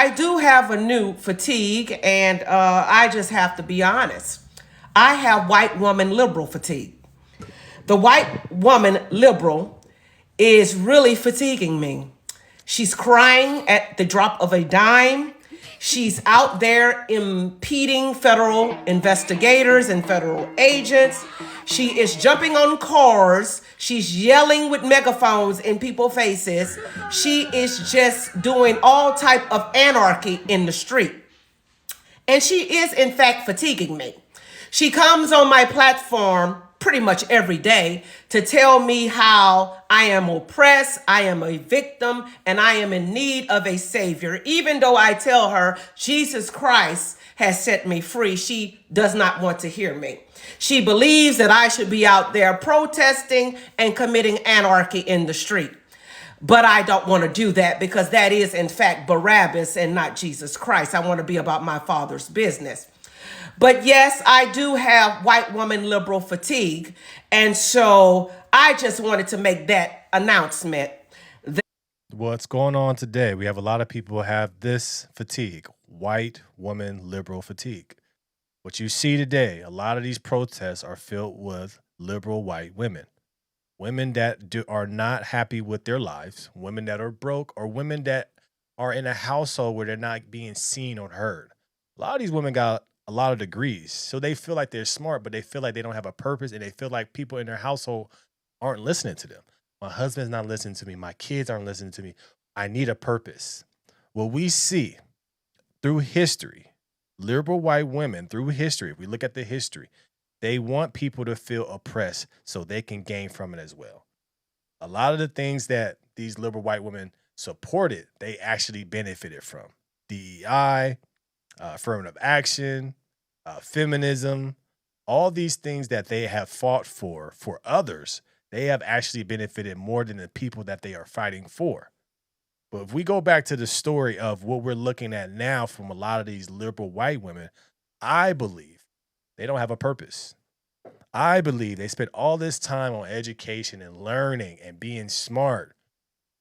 I do have a new fatigue, and I just have to be honest. I have white woman liberal fatigue. The white woman liberal is really fatiguing me. She's crying at the drop of a dime. She's out there impeding federal investigators and federal agents. She is jumping on cars. She's yelling with megaphones in people's faces. She is just doing all type of anarchy in the street. And she is, in fact, fatiguing me. She comes on my platform pretty much every day to tell me how I am oppressed, I am a victim, and I am in need of a savior. Even though I tell her Jesus Christ has set me free, she does not want to hear me. She believes that I should be out there protesting and committing anarchy in the street. But I don't want to do that because that is, in fact, Barabbas and not Jesus Christ. I want to be about my Father's business. But yes, I do have white woman liberal fatigue. And so I just wanted to make that announcement. What's going on today? We have a lot of people who have this fatigue, white woman liberal fatigue. What you see today, a lot of these protests are filled with liberal white women. Women that are not happy with their lives, women that are broke, or women that are in a household where they're not being seen or heard. A lot of these women got a lot of degrees, so they feel like they're smart, but they feel like they don't have a purpose, and they feel like people in their household aren't listening to them. My husband's not listening to me. My kids aren't listening to me. I need a purpose. What we see through history, liberal white women through history, if we look at the history, they want people to feel oppressed so they can gain from it as well. A lot of the things that these liberal white women supported, they actually benefited from. DEI, affirmative action, feminism, all these things that they have fought for others, they have actually benefited more than the people that they are fighting for. But if we go back to the story of what we're looking at now from a lot of these liberal white women, I believe they don't have a purpose. I believe they spent all this time on education and learning and being smart,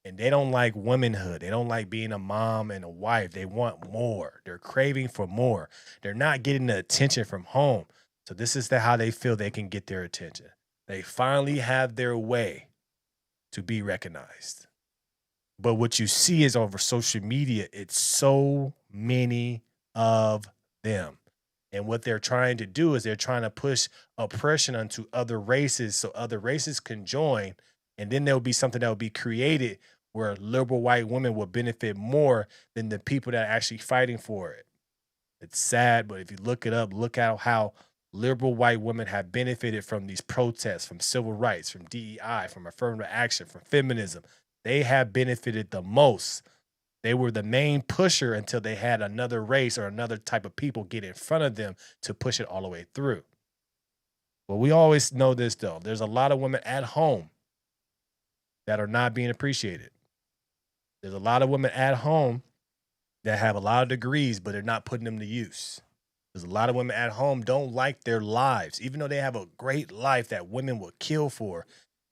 and they don't like womanhood. They don't like being a mom and a wife. They want more. They're craving for more. They're not getting the attention from home. So this is how they feel they can get their attention. They finally have their way to be recognized. But what you see is over social media, it's so many of them. And what they're trying to do is they're trying to push oppression onto other races so other races can join. And then there'll be something that will be created where liberal white women will benefit more than the people that are actually fighting for it. It's sad, but if you look it up, look at how liberal white women have benefited from these protests, from civil rights, from DEI, from affirmative action, from feminism. They have benefited the most. They were the main pusher until they had another race or another type of people get in front of them to push it all the way through. But we always know this, though. There's a lot of women at home that are not being appreciated. There's a lot of women at home that have a lot of degrees, but they're not putting them to use. There's a lot of women at home don't like their lives. Even though they have a great life that women would kill for,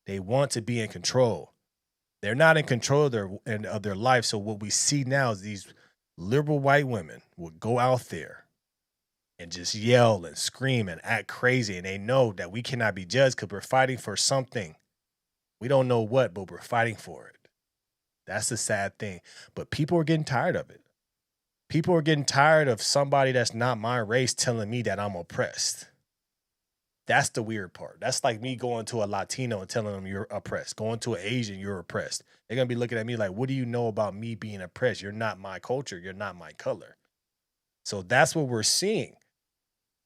they want to be in control. They're not in control of their life. So what we see now is these liberal white women will go out there and just yell and scream and act crazy. And they know that we cannot be judged because we're fighting for something. We don't know what, but we're fighting for it. That's the sad thing. But people are getting tired of it. People are getting tired of somebody that's not my race telling me that I'm oppressed. That's the weird part. That's like me going to a Latino and telling them you're oppressed. Going to an Asian, you're oppressed. They're going to be looking at me like, what do you know about me being oppressed? You're not my culture. You're not my color. So that's what we're seeing.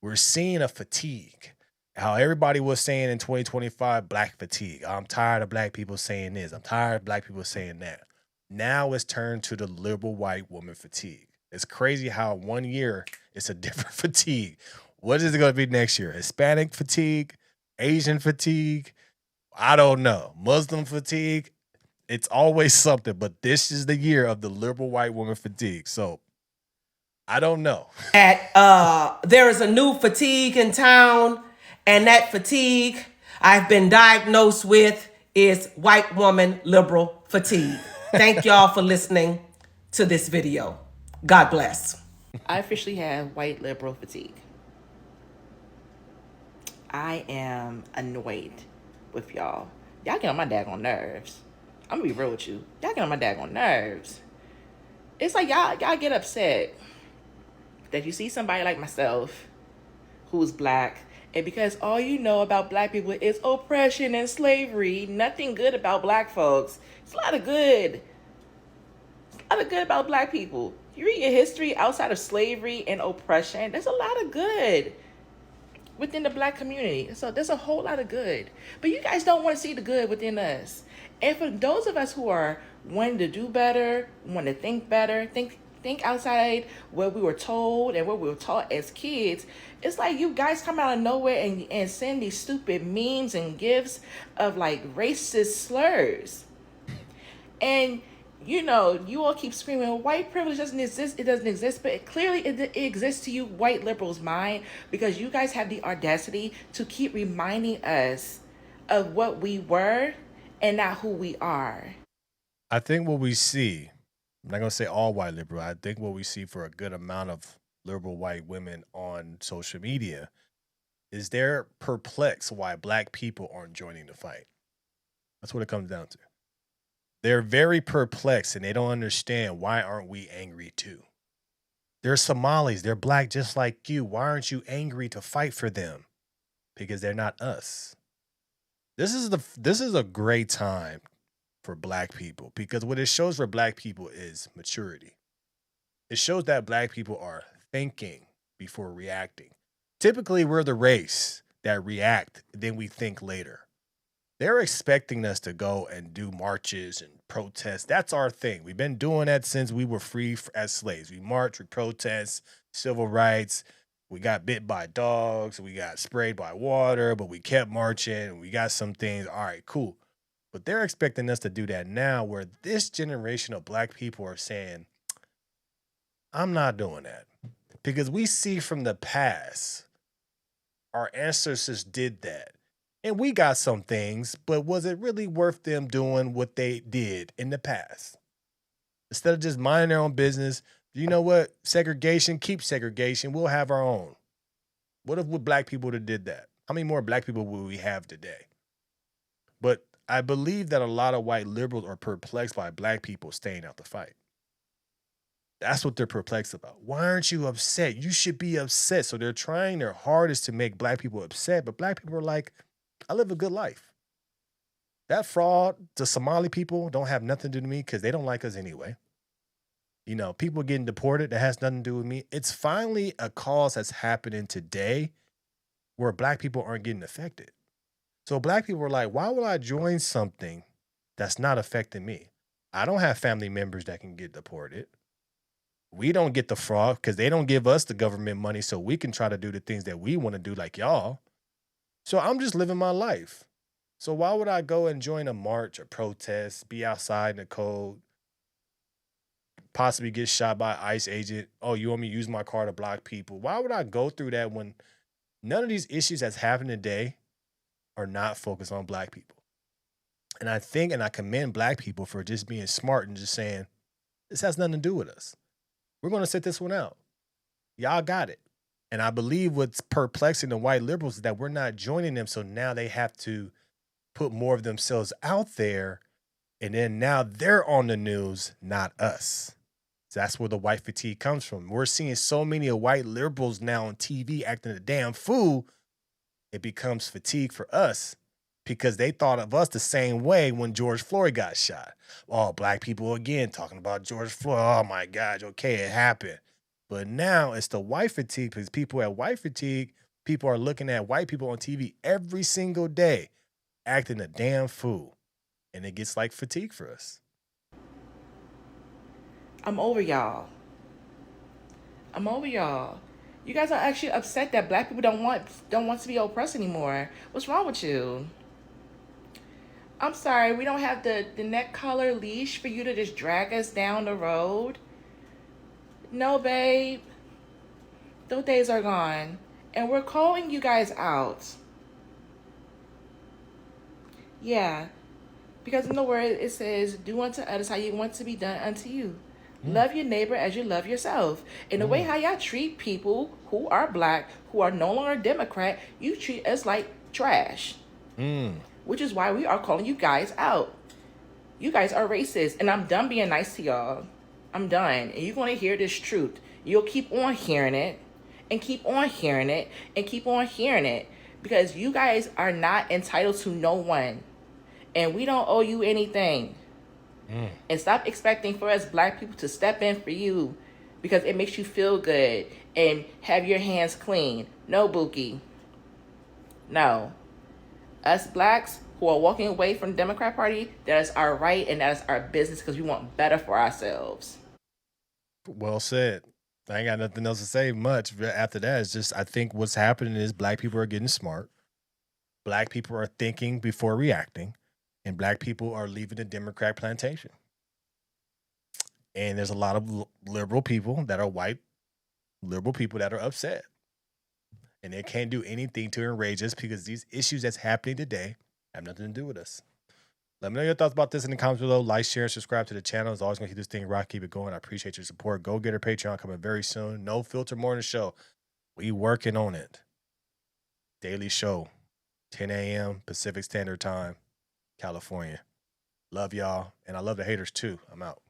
We're seeing a fatigue. How everybody was saying in 2025, black fatigue. I'm tired of black people saying this. I'm tired of black people saying that. Now it's turned to the liberal white woman fatigue. It's crazy how 1 year it's a different fatigue. What is it going to be next year? Hispanic fatigue? Asian fatigue? I don't know. Muslim fatigue? It's always something, but this is the year of the liberal white woman fatigue. So I don't know. There is a new fatigue in town, and that fatigue I've been diagnosed with is white woman liberal fatigue. Thank y'all for listening to this video. God bless. I officially have white liberal fatigue. I am annoyed with y'all. Y'all get on my daggone nerves. I'm gonna be real with you. Y'all get on my daggone nerves. It's like y'all get upset that you see somebody like myself who's black, and because all you know about black people is oppression and slavery, nothing good about black folks. It's a lot of good. A lot of good about black people. You read your history outside of slavery and oppression, there's a lot of good within the black community. So there's a whole lot of good. But you guys don't want to see the good within us. And for those of us who are wanting to do better, want to think better, think outside what we were told and what we were taught as kids, it's like you guys come out of nowhere and send these stupid memes and gifs of like racist slurs. And you all keep screaming, well, white privilege doesn't exist. It doesn't exist. But it exists to you, white liberals' mind, because you guys have the audacity to keep reminding us of what we were and not who we are. I think what we see, I'm not going to say all white liberal, I think what we see for a good amount of liberal white women on social media is they're perplexed why black people aren't joining the fight. That's what it comes down to. They're very perplexed and they don't understand, why aren't we angry too? They're Somalis, they're black just like you. Why aren't you angry to fight for them? Because they're not us. This is a great time for black people, because what it shows for black people is maturity. It shows that black people are thinking before reacting. Typically, we're the race that react, then we think later. They're expecting us to go and do marches and protests. That's our thing. We've been doing that since we were free as slaves. We march, we protest, civil rights. We got bit by dogs. We got sprayed by water, but we kept marching. We got some things. All right, cool. But they're expecting us to do that now, where this generation of black people are saying, I'm not doing that. Because we see from the past, our ancestors did that. And we got some things, but was it really worth them doing what they did in the past? Instead of just minding their own business, you know what? Segregation, keep segregation. We'll have our own. What if with black people that did that? How many more black people will we have today? But I believe that a lot of white liberals are perplexed by black people staying out the fight. That's what they're perplexed about. Why aren't you upset? You should be upset. So they're trying their hardest to make black people upset, but black people are like, I live a good life. That fraud, the Somali people don't have nothing to do with me because they don't like us anyway. People getting deported, that has nothing to do with me. It's finally a cause that's happening today where black people aren't getting affected. So black people are like, why would I join something that's not affecting me? I don't have family members that can get deported. We don't get the fraud because they don't give us the government money so we can try to do the things that we want to do like y'all. So I'm just living my life. So why would I go and join a march, a protest, be outside in the cold, possibly get shot by an ICE agent? Oh, you want me to use my car to block people? Why would I go through that when none of these issues that's happening today are not focused on black people? And I think, and I commend black people for just being smart and just saying, this has nothing to do with us. We're going to sit this one out. Y'all got it. And I believe what's perplexing the white liberals is that we're not joining them. So now they have to put more of themselves out there. And then now they're on the news, not us. So that's where the white fatigue comes from. We're seeing so many of white liberals now on TV acting a damn fool. It becomes fatigue for us because they thought of us the same way when George Floyd got shot. Oh, black people again talking about George Floyd. Oh my God, okay, it happened. But now it's the white fatigue because people at white fatigue, people are looking at white people on TV every single day acting a damn fool. And it gets like fatigue for us. I'm over y'all. I'm over y'all. You guys are actually upset that black people don't want to be oppressed anymore. What's wrong with you? I'm sorry, we don't have the neck collar leash for you to just drag us down the road. No, babe. Those days are gone. And we're calling you guys out. Yeah. Because in the word it says, do unto others how you want to be done unto you. Love your neighbor as you love yourself. And the way how y'all treat people who are black, who are no longer Democrat, you treat us like trash. Which is why we are calling you guys out. You guys are racist, and I'm done being nice to y'all. I'm done. And you're going to hear this truth. You'll keep on hearing it, and keep on hearing it, and keep on hearing it. Because you guys are not entitled to no one. And we don't owe you anything. And stop expecting for us black people to step in for you because it makes you feel good and have your hands clean. No, Bookie. No. Us blacks who are walking away from the Democrat Party, that is our right and that is our business because we want better for ourselves. Well said. I ain't got nothing else to say much after that. It's just I think what's happening is black people are getting smart. Black people are thinking before reacting. And black people are leaving the Democrat plantation. And there's a lot of liberal people that are white, liberal people that are upset. And they can't do anything to enrage us because these issues that's happening today have nothing to do with us. Let me know your thoughts about this in the comments below. Like, share, and subscribe to the channel. It's always going to keep this thing rock, keep it going. I appreciate your support. Go get our Patreon coming very soon. No Filter Morning Show. We working on it. Daily show, 10 a.m. Pacific Standard Time. California. Love y'all. And I love the haters too. I'm out.